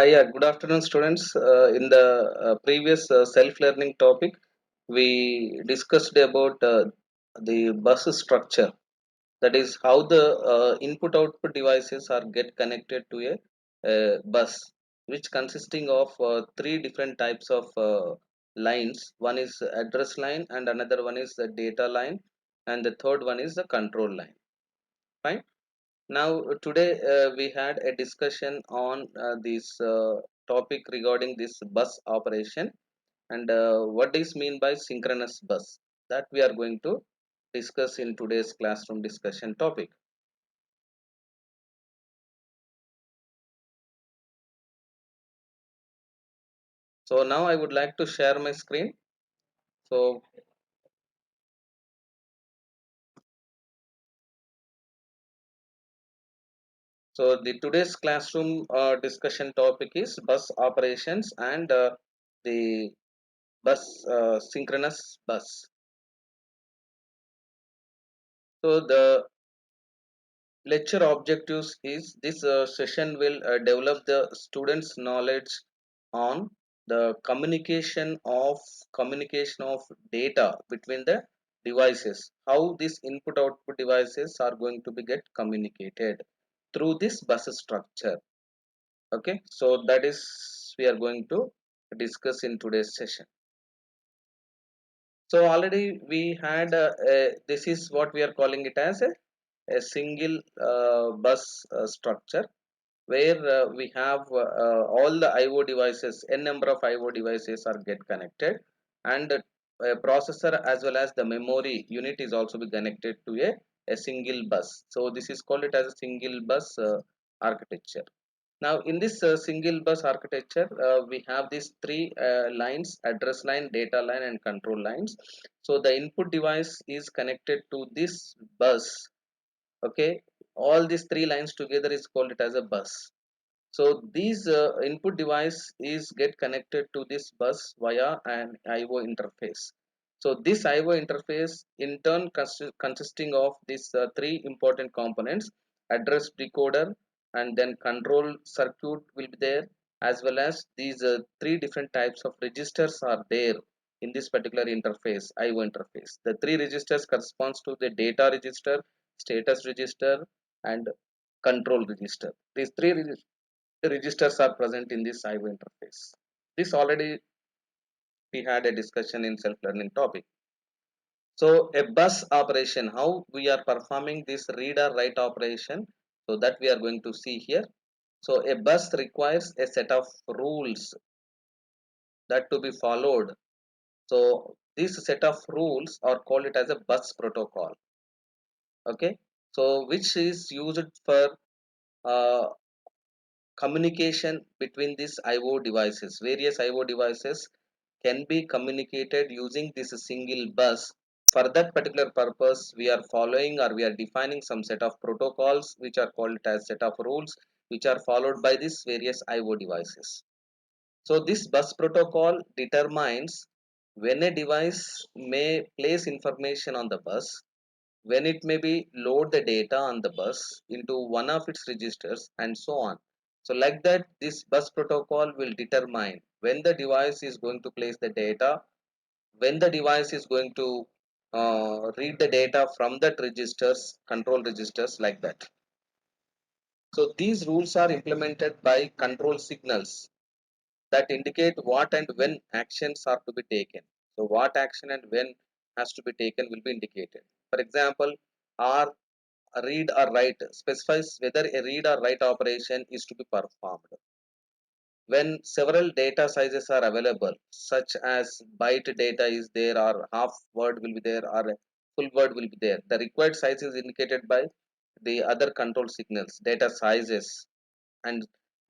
Yeah, good afternoon, students. In the previous self-learning topic, we discussed about the bus structure. That is how the input-output devices are get connected to a bus, which consisting of three different types of lines. One is address line, and another one is the data line, and the third one is the control line. Fine. Now, today we had a discussion on this topic regarding this bus operation and what is mean by synchronous bus. That we are going to discuss in today's classroom discussion topic. So now I would like to share my screen. So, so the today's classroom discussion topic is bus operations and the bus synchronous bus. So the lecture objectives is this session will develop the students knowledge on the communication of data between the devices, how these input output devices are going to be get communicated through this bus structure. Okay, so that is we are going to discuss in today's session. So already we had this is what we are calling it as a single bus structure where we have all the IO devices, n number of IO devices are get connected, and the processor as well as the memory unit is also be connected to a single bus. So this is called it as a single bus architecture. Now in this single bus architecture, we have these three lines: address line, data line, and control lines. So the input device is connected to this bus. Okay, all these three lines together is called it as a bus. So these input device is get connected to this bus via an IO interface. So this IO interface in turn consisting of these three important components: address decoder, and then control circuit will be there, as well as these three different types of registers are there in this particular interface, IO interface. The three registers corresponds to the data register, status register, and control register. These three registers are present in this IO interface. This already we had a discussion in self-learning topic. So a bus operation, how we are performing this read or write operation, so that we are going to see here. So a bus requires a set of rules that to be followed. So this set of rules are called it as a bus protocol. Okay, so which is used for uh, communication between these IO devices. Various IO devices can be communicated using this single bus. For that particular purpose, we are following or we are defining some set of protocols which are called as set of rules which are followed by these various IO devices. So this bus protocol determines when a device may place information on the bus, when it may be load the data on the bus into one of its registers, and so on. So like that, this bus protocol will determine when the device is going to place the data, when the device is going to read the data from that registers, control registers, like that. So these rules are implemented by control signals that indicate what and when actions are to be taken. So what action and when has to be taken will be indicated. For example, R read or write specifies whether a read or write operation is to be performed. When several data sizes are available, such as byte data is there, or half word will be there, or a full word will be there, the required size is indicated by the other control signals, data sizes. And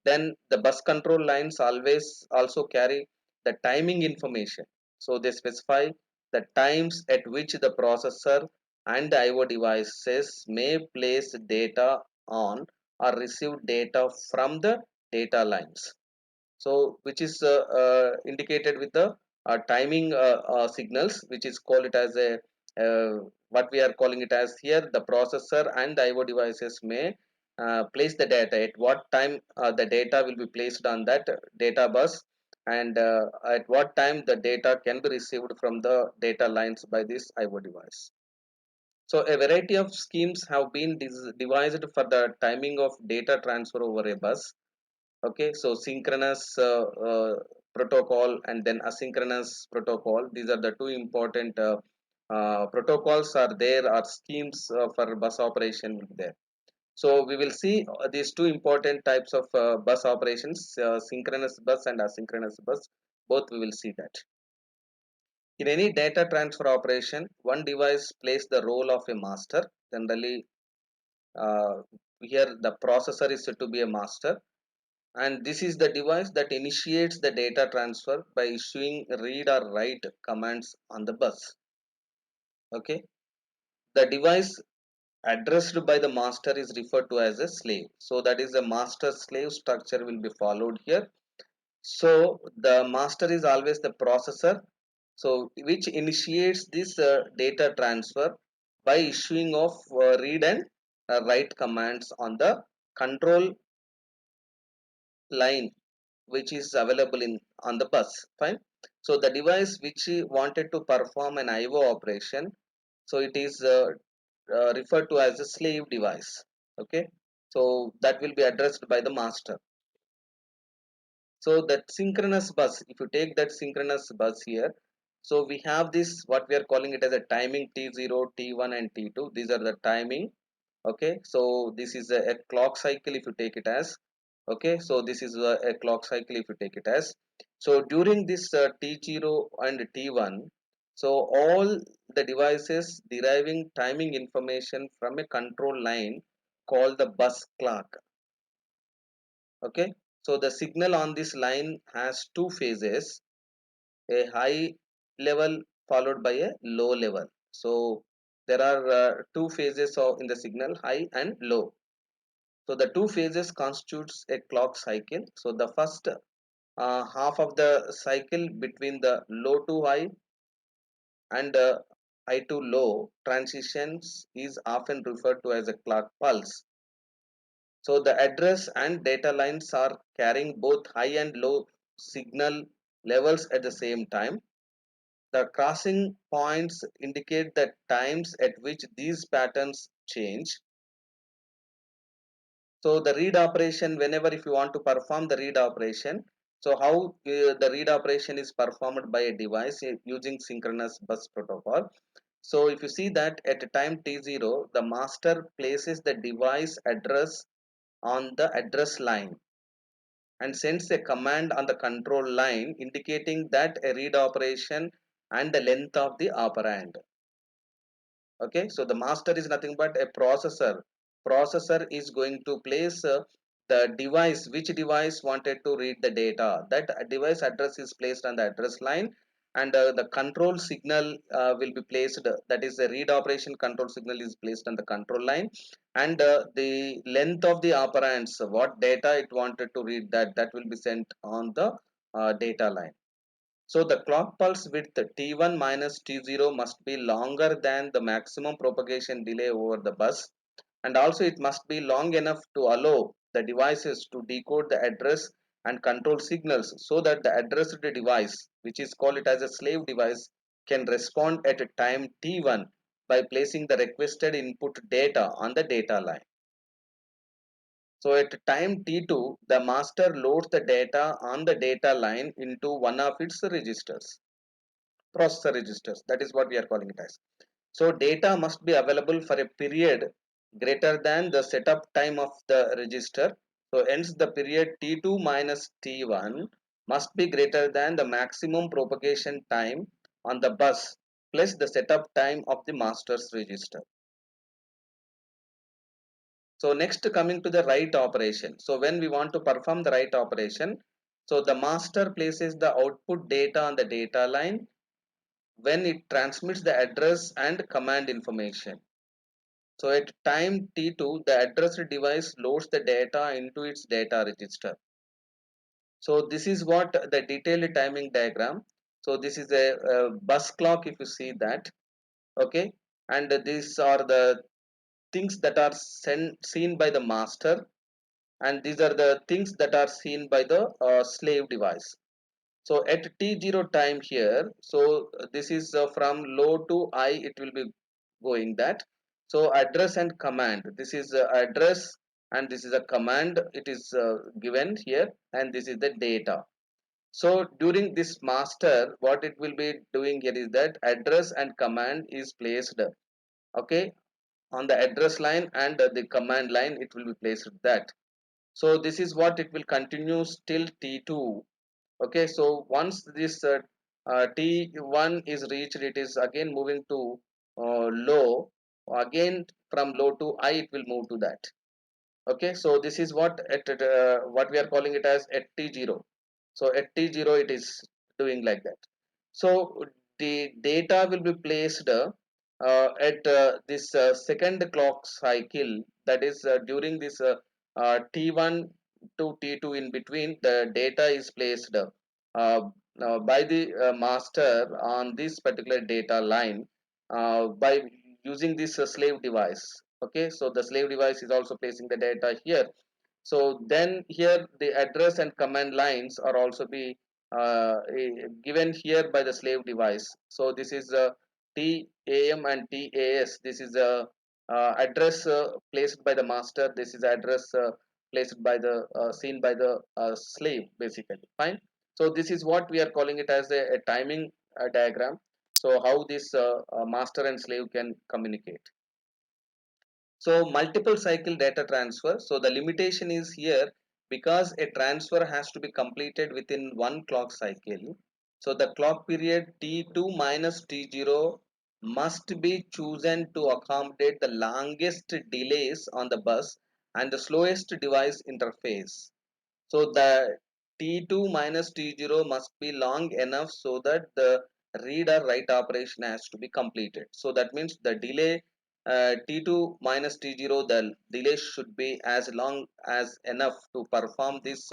then the bus control lines always also carry the timing information. So they specify the times at which the processor and the IO devices may place data on or receive data from the data lines. So which is indicated with the timing signals, which is called it as a what we are calling it as here, the processor and the IO devices may place the data, at what time the data will be placed on that data bus, and at what time the data can be received from the data lines by this IO device. So a variety of schemes have been devised for the timing of data transfer over a bus. Okay, so synchronous protocol and then asynchronous protocol. These are the two important protocols are there, or schemes for bus operation there. So we will see these two important types of bus operations, synchronous bus and asynchronous bus. Both we will see that. In any data transfer operation, one device plays the role of a master. Generally, uh, here the processor is said to be a master, and this is the device that initiates the data transfer by issuing read or write commands on the bus. Okay, the device addressed by the master is referred to as a slave. So that is the master slave structure will be followed here. So the master is always the processor, so which initiates this data transfer by issuing of read and write commands on the control line which is available in on the bus. Fine. So the device which wanted to perform an IO operation, so it is referred to as a slave device. Okay, so that will be addressed by the master. So that synchronous bus, if you take that synchronous bus here, so we have this what we are calling it as a timing T0, T1 and T2. These are the timing. Okay, so this is a clock cycle if you take it as. Okay, so this is a clock cycle if you take it as. So during this T0 and T1, so all the devices deriving timing information from a control line called the bus clock. Okay, so the signal on this line has two phases, a high level followed by a low level. So there are two phases of in the signal, high and low. So the two phases constitutes a clock cycle. So the first half of the cycle between the low to high and high to low transitions is often referred to as a clock pulse. So the address and data lines are carrying both high and low signal levels at the same time. The crossing points indicate the times at which these patterns change. So the read operation, whenever if you want to perform the read operation, so how the read operation is performed by a device using synchronous bus protocol. So if you see that at a time T0, the master places the device address on the address line and sends a command on the control line indicating that a read operation and the length of the operand. Okay, so the master is nothing but a processor is going to place the device, which device wanted to read the data, that device address is placed on the address line, and the control signal will be placed, that is the read operation control signal is placed on the control line, and the length of the operands, what data it wanted to read, that will be sent on the data line. So the clock pulse width T1 minus T0 must be longer than the maximum propagation delay over the bus, and also it must be long enough to allow the devices to decode the address and control signals so that the addressed device, which is called it as a slave device, can respond at a time T1 by placing the requested input data on the data line. So at time T2, the master loads the data on the data line into one of its registers, processor registers. That is what we are calling it as. So data must be available for a period greater than the setup time of the register. So hence the period T2 minus T1 must be greater than the maximum propagation time on the bus plus the setup time of the master's register. So next, coming to the write operation. So when we want to perform the write operation, so the master places the output data on the data line when it transmits the address and command information. So at time T2, the addressed device loads the data into its data register. So this is what the detailed timing diagram. So this is a bus clock if you see that. Okay. And these are the things that are seen by the master, and these are the things that are seen by the slave device. So at t0 time here, so this is from low to high, it will be going that. So address and command, this is address and this is a command, it is given here, and this is the data. So during this master, what it will be doing here is that address and command is placed, okay, on the address line, and the command line it will be placed that. So this is what it will continue till t2. Okay, so once this t1 is reached, it is again moving to low, again from low to high it will move to that. Okay, so this is what what we are calling it as at t0. So at t0 it is doing like that. So the data will be placed at this second clock cycle, that is during this t1 to t2, in between the data is placed by the master on this particular data line by using this slave device. Okay, so the slave device is also placing the data here. So then here the address and command lines are also be given here by the slave device. So this is TAM and TAS, this is a address placed by the master, this is address placed by the seen by the slave, basically. Fine. So this is what we are calling it as a timing diagram. So how this master and slave can communicate. So multiple cycle data transfer. So the limitation is here, because a transfer has to be completed within one clock cycle. So the clock period T2 minus T0 must be chosen to accommodate the longest delays on the bus and the slowest device interface. So the T2 minus T0 must be long enough so that the read or write operation has to be completed. So that means the delay T2 minus T0, the delay should be as long as enough to perform this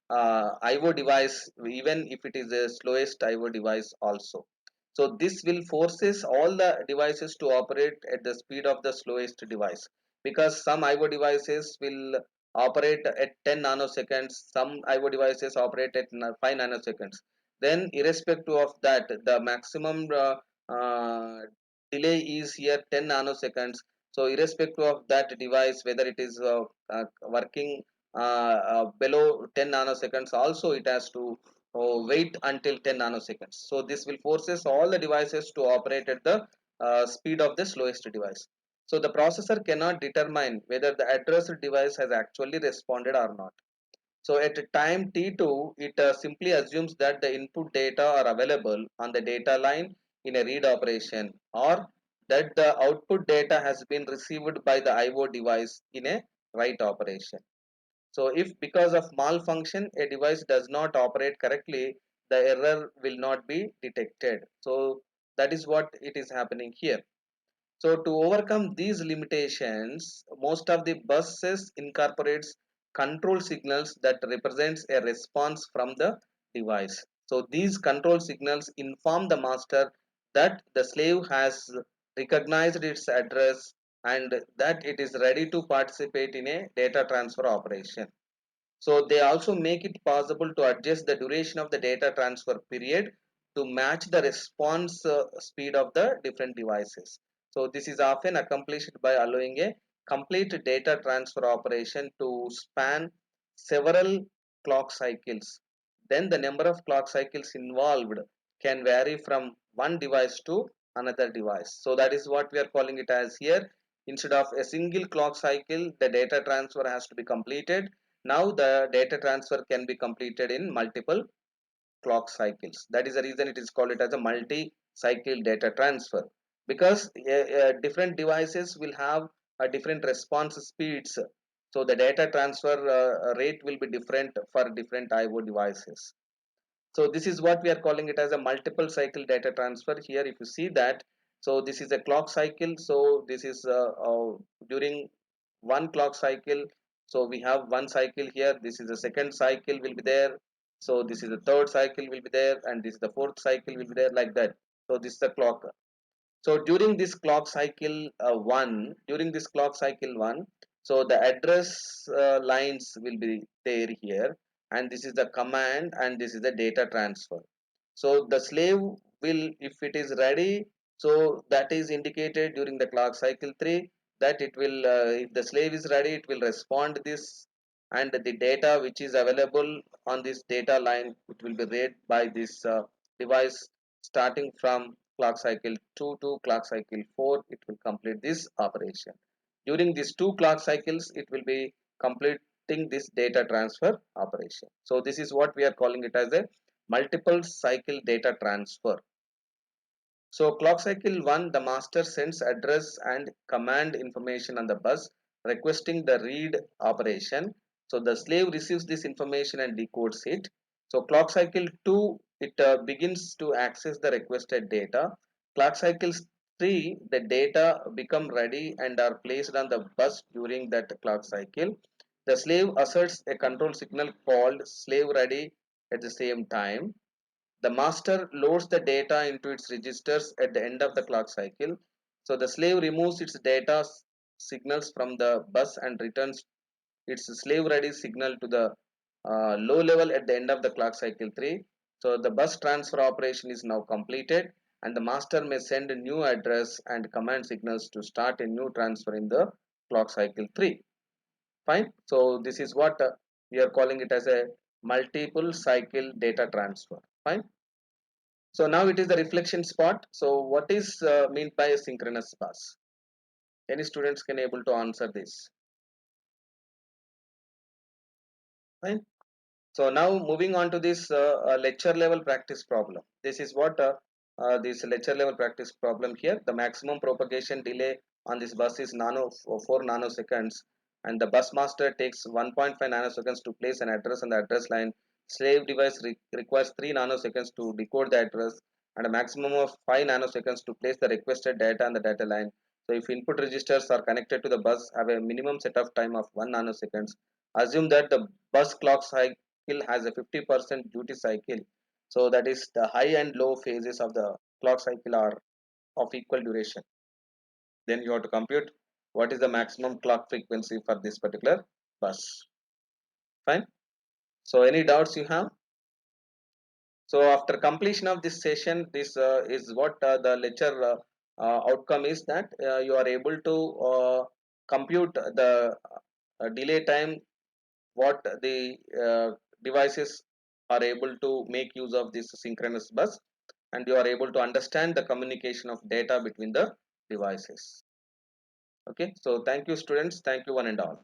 IO device, even if it is the slowest IO device also. So this will forces all the devices to operate at the speed of the slowest device, because some IO devices will operate at 10 nanoseconds, some IO devices operate at 5 nanoseconds. Then irrespective of that, the maximum delay is here 10 nanoseconds. So irrespective of that device, whether it is working below 10 nanoseconds, also it has to wait until 10 nanoseconds. So this will forces all the devices to operate at the speed of the slowest device. So the processor cannot determine whether the addressed device has actually responded or not. So at time t2, it simply assumes that the input data are available on the data line in a read operation, or that the output data has been received by the IO device in a write operation. So if because of malfunction a device does not operate correctly, the error will not be detected. So that is what it is happening here. So to overcome these limitations, most of the buses incorporates control signals that represents a response from the device. So these control signals inform the master that the slave has recognized its address and that it is ready to participate in a data transfer operation. So they also make it possible to adjust the duration of the data transfer period to match the response speed of the different devices. So this is often accomplished by allowing a complete data transfer operation to span several clock cycles. Then the number of clock cycles involved can vary from one device to another device. So that is what we are calling it as here. Instead of a single clock cycle, the data transfer has to be completed. Now the data transfer can be completed in multiple clock cycles. That is the reason it is called it as a multi-cycle data transfer, because different devices will have a different response speeds. So the data transfer rate will be different for different IO devices. So this is what we are calling it as a multiple cycle data transfer. Here if you see that, so this is a clock cycle. So this is during one clock cycle, so we have one cycle here, this is the second cycle will be there, so this is the third cycle will be there, and this is the fourth cycle will be there, like that. So this is the clock. So during this clock cycle one, so the address lines will be there here, and this is the command, and this is the data transfer. So the slave will, if it is ready, so that is indicated during the clock cycle 3, that it will, if the slave is ready, it will respond this, and the data which is available on this data line, it will be read by this device starting from clock cycle 2 to clock cycle 4. It will complete this operation. During these two clock cycles, it will be completing this data transfer operation. So this is what we are calling it as a multiple cycle data transfer. So clock cycle 1, the master sends address and command information on the bus requesting the read operation. So the slave receives this information and decodes it. So clock cycle 2, it begins to access the requested data. Clock cycle 3, the data become ready and are placed on the bus during that clock cycle. The slave asserts a control signal called slave ready at the same time. The master loads the data into its registers at the end of the clock cycle. So the slave removes its data signals from the bus and returns its slave ready signal to the low level at the end of the clock cycle 3. So the bus transfer operation is now completed, and the master may send a new address and command signals to start a new transfer in the clock cycle 3. Fine. So this is what we are calling it as a multiple cycle data transfer. Fine. So now it is the reflection spot. So what is meant by a synchronous bus? Any students can able to answer this? Fine. So now moving on to this lecture level practice problem. This is what this lecture level practice problem here. The maximum propagation delay on this bus is 4 nanoseconds, and the bus master takes 1.5 nanoseconds to place an address on the address line. Slave device requires 3 nanoseconds to decode the address and a maximum of 5 nanoseconds to place the requested data on the data line. So if input registers are connected to the bus have a minimum set of time of 1 nanoseconds, assume that the bus clock cycle has a 50% duty cycle. So that is the high and low phases of the clock cycle are of equal duration. Then you have to compute what is the maximum clock frequency for this particular bus. Fine. So any doubts you have? So after completion of this session, this is what the lecture outcome is, that you are able to compute the delay time, what the devices are able to make use of this synchronous bus, and you are able to understand the communication of data between the devices. Okay, so thank you students, thank you one and all.